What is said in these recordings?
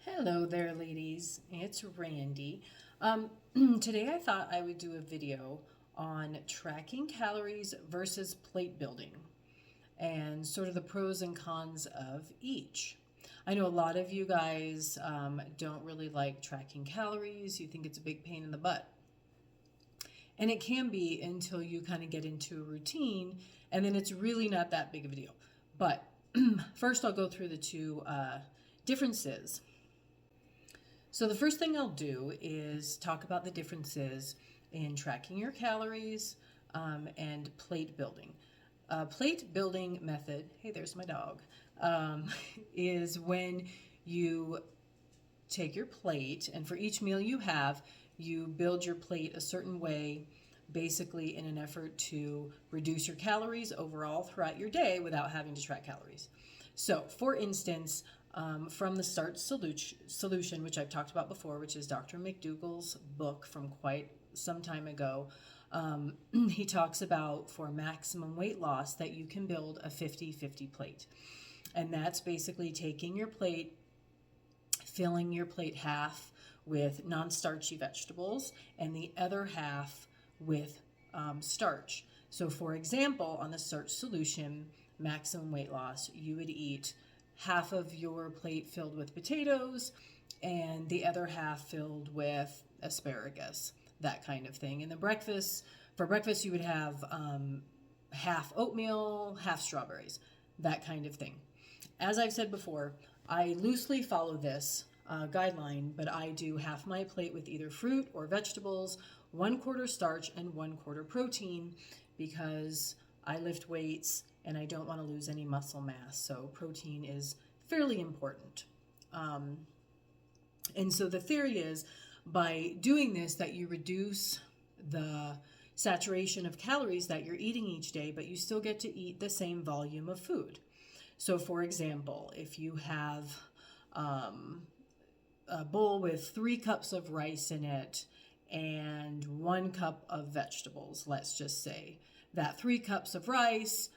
Hello there, ladies. It's Randy. Today I thought I would do a video on tracking calories versus plate building and sort of the pros and cons of each. I know a lot of you guys don't really like tracking calories. You think it's a big pain in the butt. And it can be until you kind of get into a routine, and then it's really not that big of a deal. But first, I'll go through the two differences. So the first thing I'll do is talk about the differences in tracking your calories and plate building. Plate building method, hey, there's my dog, is when you take your plate and for each meal you have, you build your plate a certain way, basically in an effort to reduce your calories overall throughout your day without having to track calories. So, for instance, from the Starch Solution, which I've talked about before, which is Dr. McDougall's book from quite some time ago, he talks about for maximum weight loss that you can build a 50-50 plate. And that's basically taking your plate, filling your plate half with non-starchy vegetables and the other half with starch. So for example, on the Starch Solution, maximum weight loss, you would eat half of your plate filled with potatoes and the other half filled with asparagus, that kind of thing. And for breakfast, you would have half oatmeal, half strawberries, that kind of thing. As I've said before, I loosely follow this guideline, but I do half my plate with either fruit or vegetables, 1/4 starch and 1/4 protein, because I lift weights and I don't want to lose any muscle mass. So protein is fairly important. And so the theory is by doing this that you reduce the saturation of calories that you're eating each day, but you still get to eat the same volume of food. So for example, if you have a bowl with 3 cups of rice in it and 1 cup of vegetables, let's just say, that 3 cups of rice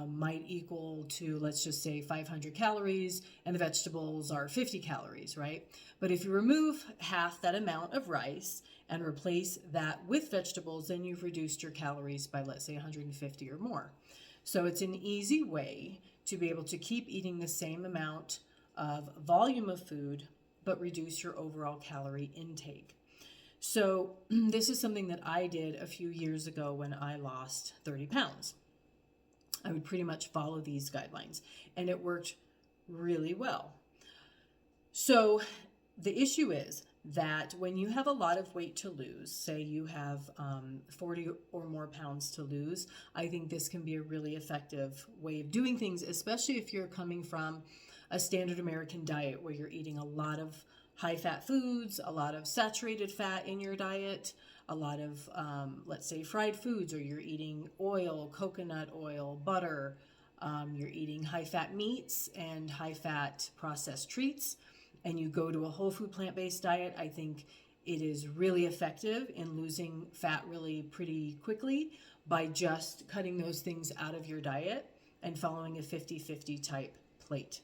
might equal to, let's just say, 500 calories, and the vegetables are 50 calories, right? But if you remove half that amount of rice and replace that with vegetables, then you've reduced your calories by, let's say, 150 or more. So it's an easy way to be able to keep eating the same amount of volume of food, but reduce your overall calorie intake. So this is something that I did a few years ago when I lost 30 pounds. I would pretty much follow these guidelines, and it worked really well. So the issue is that when you have a lot of weight to lose, say you have 40 or more pounds to lose, I think this can be a really effective way of doing things, especially if you're coming from a standard American diet where you're eating a lot of high-fat foods, a lot of saturated fat in your diet, a lot of, let's say, fried foods, or you're eating oil, coconut oil, butter, you're eating high-fat meats and high-fat processed treats, and you go to a whole food plant-based diet, I think it is really effective in losing fat really pretty quickly by just cutting those things out of your diet and following a 50-50 type plate.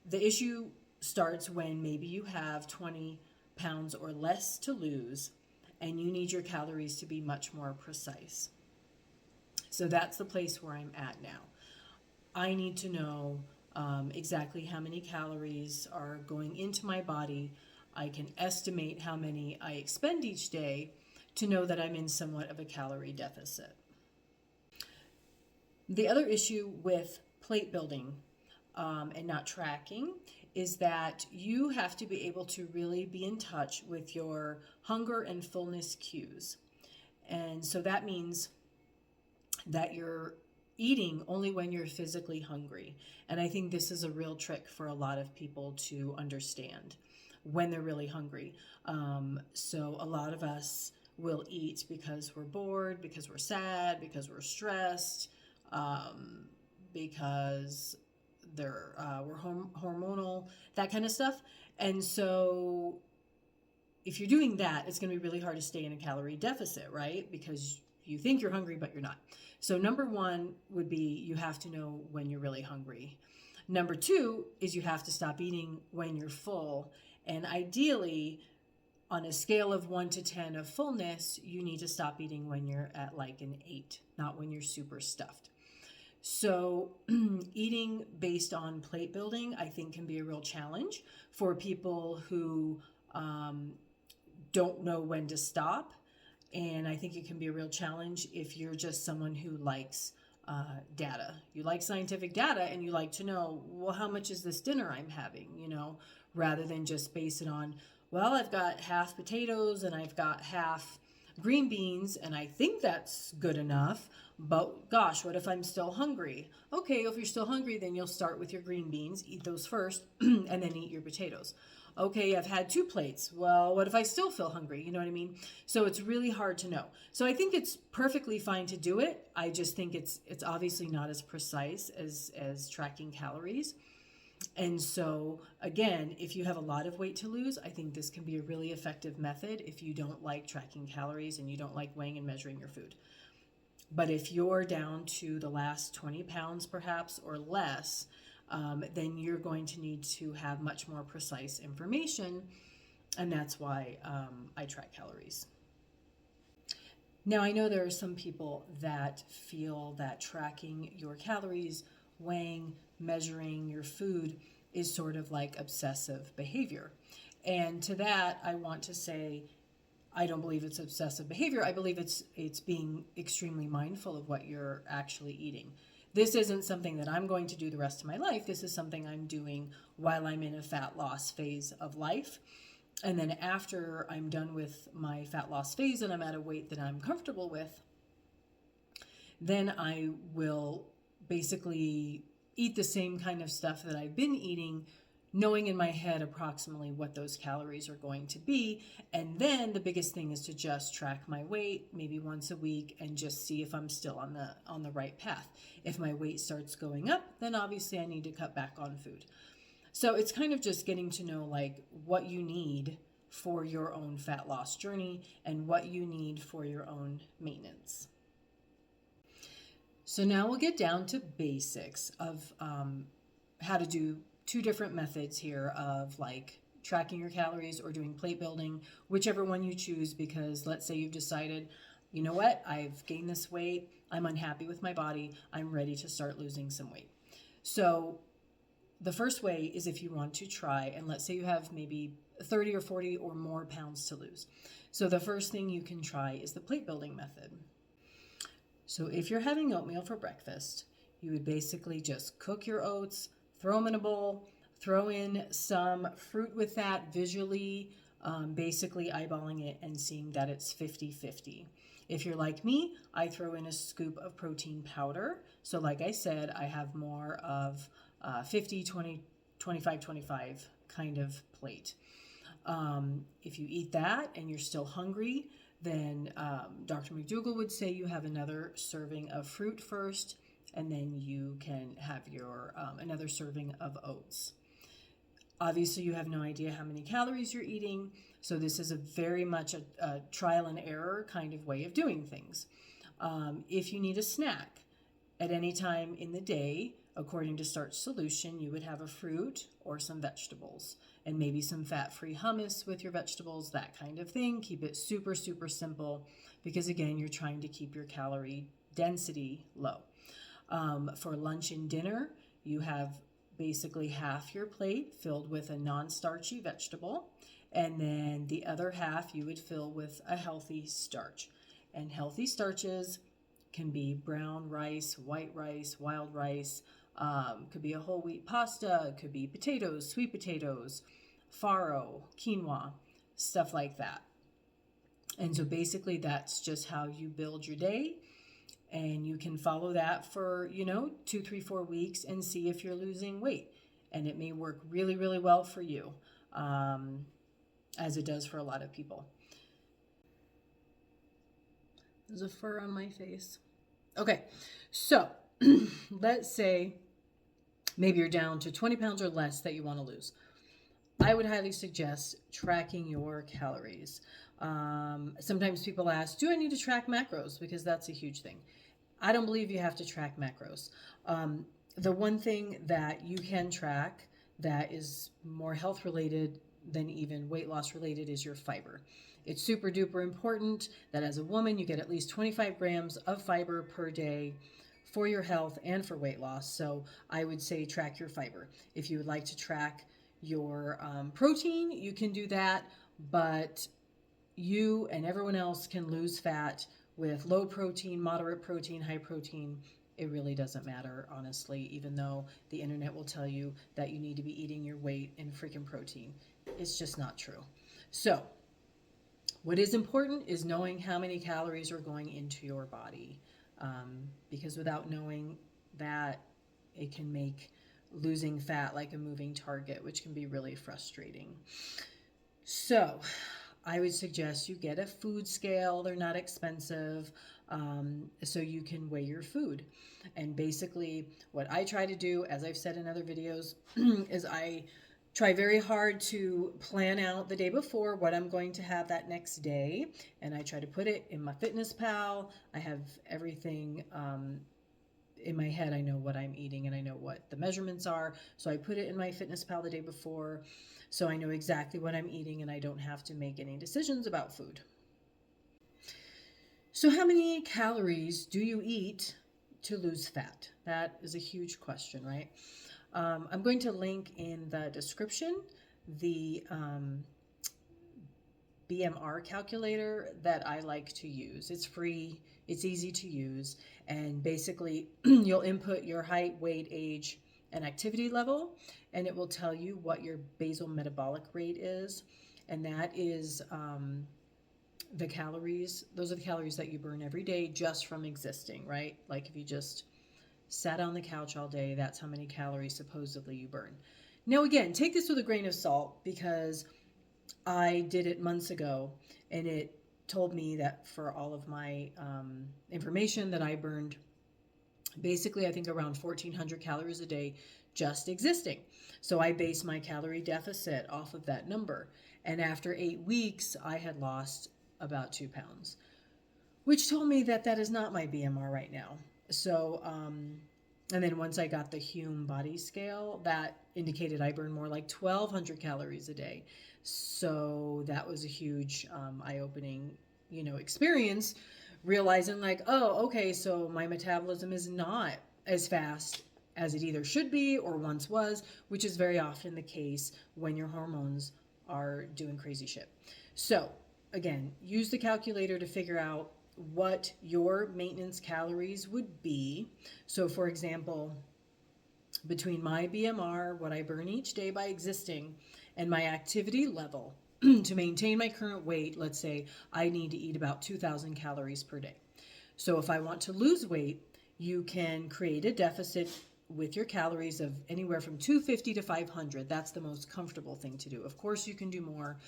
The issue starts when maybe you have 20 pounds or less to lose and you need your calories to be much more precise. So that's the place where I'm at now. I need to know exactly how many calories are going into my body. I can estimate how many I expend each day to know that I'm in somewhat of a calorie deficit. The other issue with plate building and not tracking is that you have to be able to really be in touch with your hunger and fullness cues. And so that means that you're eating only when you're physically hungry. And I think this is a real trick for a lot of people to understand when they're really hungry. So a lot of us will eat because we're bored, because we're sad, because we're stressed, because we're hormonal, that kind of stuff. And so if you're doing that, it's going to be really hard to stay in a calorie deficit, right? Because you think you're hungry, but you're not. So number one would be you have to know when you're really hungry. Number two is you have to stop eating when you're full. And ideally, on a scale of 1 to 10 of fullness, you need to stop eating when you're at like an 8, not when you're super stuffed. So eating based on plate building, I think, can be a real challenge for people who don't know when to stop. And I think it can be a real challenge if you're just someone who likes data. You like scientific data and you like to know, well, how much is this dinner I'm having, rather than just base it on, well, I've got half potatoes and I've got half green beans and I think that's good enough. But gosh, what if I'm still hungry? Okay, if you're still hungry, then you'll start with your green beans, eat those first, and then eat your potatoes. Okay, I've had 2 plates. Well, what if I still feel hungry? You know what I mean? So it's really hard to know. So I think it's perfectly fine to do it. I just think it's obviously not as precise as tracking calories. And so again, if you have a lot of weight to lose, I think this can be a really effective method if you don't like tracking calories and you don't like weighing and measuring your food. But if you're down to the last 20 pounds perhaps or less, then you're going to need to have much more precise information. And that's why I track calories. Now, I know there are some people that feel that tracking your calories, weighing, measuring your food is sort of like obsessive behavior. And to that, I want to say, I don't believe it's obsessive behavior. I believe it's being extremely mindful of what you're actually eating. This isn't something that I'm going to do the rest of my life. This is something I'm doing while I'm in a fat loss phase of life. And then after I'm done with my fat loss phase and I'm at a weight that I'm comfortable with, then I will basically eat the same kind of stuff that I've been eating, knowing in my head approximately what those calories are going to be. And then the biggest thing is to just track my weight maybe once a week and just see if I'm still on the right path. If my weight starts going up, then obviously I need to cut back on food. So it's kind of just getting to know like what you need for your own fat loss journey and what you need for your own maintenance. So now we'll get down to basics of how to do 2 different methods here of like tracking your calories or doing plate building, whichever one you choose, because let's say you've decided, you know what, I've gained this weight, I'm unhappy with my body, I'm ready to start losing some weight. So the first way is if you want to try, and let's say you have maybe 30 or 40 or more pounds to lose. So the first thing you can try is the plate building method. So if you're having oatmeal for breakfast, you would basically just cook your oats, throw them in a bowl, throw in some fruit with that visually, basically eyeballing it and seeing that it's 50-50. If you're like me, I throw in a scoop of protein powder. So like I said, I have more of 50, 20, 25, 25 kind of plate. If you eat that and you're still hungry, then Dr. McDougall would say you have another serving of fruit first, and then you can have your another serving of oats. Obviously, you have no idea how many calories you're eating, so this is a very much a trial and error kind of way of doing things. If you need a snack at any time in the day, according to Starch Solution, you would have a fruit or some vegetables and maybe some fat-free hummus with your vegetables, that kind of thing. Keep it super, super simple because, again, you're trying to keep your calorie density low. For lunch and dinner, you have basically half your plate filled with a non-starchy vegetable, and then the other half you would fill with a healthy starch. And healthy starches can be brown rice, white rice, wild rice, could be a whole wheat pasta, could be potatoes, sweet potatoes, farro, quinoa, stuff like that. And so basically that's just how you build your day. And you can follow that for, 2, 3, 4 weeks and see if you're losing weight. And it may work really, really well for you, as it does for a lot of people. There's a fur on my face. Okay, so let's say maybe you're down to 20 pounds or less that you want to lose. I would highly suggest tracking your calories. Sometimes people ask, do I need to track macros? Because that's a huge thing. I don't believe you have to track macros. The one thing that you can track that is more health related than even weight loss related is your fiber. It's super duper important that as a woman you get at least 25 grams of fiber per day for your health and for weight loss. So I would say track your fiber. If you would like to track your protein, you can do that, but you and everyone else can lose fat with low protein, moderate protein, high protein. It really doesn't matter, honestly, even though the internet will tell you that you need to be eating your weight in freaking protein. It's just not true. So, what is important is knowing how many calories are going into your body, because without knowing that, it can make losing fat like a moving target, which can be really frustrating. So, I would suggest you get a food scale. They're not expensive, so you can weigh your food. And basically, what I try to do, as I've said in other videos, is I try very hard to plan out the day before what I'm going to have that next day. And I try to put it in my Fitness Pal. I have everything in my head. I know what I'm eating and I know what the measurements are. So I put it in my Fitness Pal the day before. So I know exactly what I'm eating and I don't have to make any decisions about food. So how many calories do you eat to lose fat? That is a huge question, right? I'm going to link in the description the BMR calculator that I like to use. It's free, it's easy to use, and basically you'll input your height, weight, age, and activity level, and it will tell you what your basal metabolic rate is, and that is the calories. Those are the calories that you burn every day just from existing, right? Like if you just sat on the couch all day, that's how many calories supposedly you burn. Now again, take this with a grain of salt because I did it months ago and it told me that for all of my information that I burned basically I think around 1,400 calories a day just existing. So I base my calorie deficit off of that number. And after 8 weeks, I had lost about 2 pounds, which told me that that is not my BMR right now. So, and then once I got the Hume body scale, that indicated I burned more like 1,200 calories a day. So that was a huge eye-opening, experience, realizing like, oh, okay, so my metabolism is not as fast as it either should be or once was, which is very often the case when your hormones are doing crazy shit. So again, use the calculator to figure out what your maintenance calories would be. So for example, between my BMR, what I burn each day by existing, and my activity level to maintain my current weight, let's say I need to eat about 2,000 calories per day. So if I want to lose weight, you can create a deficit with your calories of anywhere from 250 to 500. That's the most comfortable thing to do. Of course, you can do more,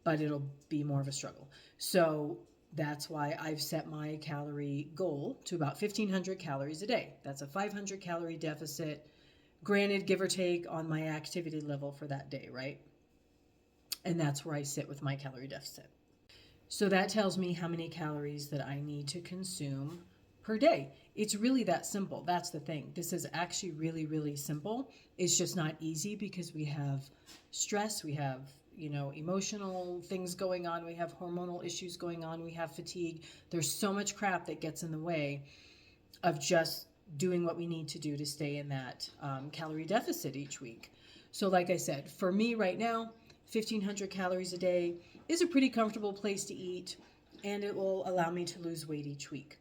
but it'll be more of a struggle. So that's why I've set my calorie goal to about 1,500 calories a day. That's a 500 calorie deficit, granted, give or take on my activity level for that day, right? And that's where I sit with my calorie deficit. So that tells me how many calories that I need to consume per day. It's really that simple. That's the thing. This is actually really, really simple. It's just not easy because we have stress, we have emotional things going on, we have hormonal issues going on, we have fatigue. There's so much crap that gets in the way of just doing what we need to do to stay in that calorie deficit each week. So like I said, for me right now, 1,500 calories a day is a pretty comfortable place to eat, and it will allow me to lose weight each week.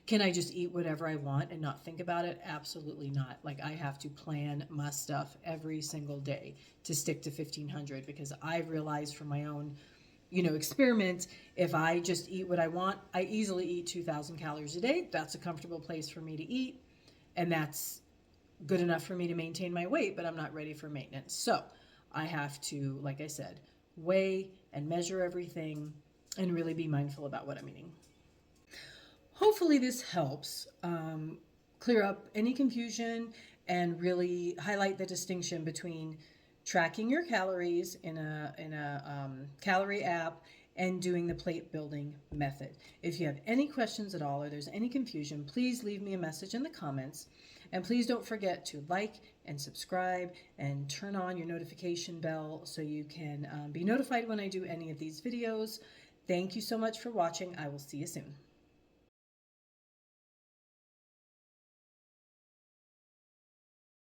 Can I just eat whatever I want and not think about it? Absolutely not. Like I have to plan my stuff every single day to stick to 1,500 because I've realized from my own, experiments, if I just eat what I want, I easily eat 2,000 calories a day. That's a comfortable place for me to eat, and that's good enough for me to maintain my weight, but I'm not ready for maintenance. So I have to, like I said, weigh and measure everything and really be mindful about what I'm eating. Hopefully this helps clear up any confusion and really highlight the distinction between tracking your calories in a calorie app and doing the plate building method. If you have any questions at all or there's any confusion, please leave me a message in the comments. And please don't forget to like and subscribe and turn on your notification bell so you can be notified when I do any of these videos. Thank you so much for watching. I will see you soon.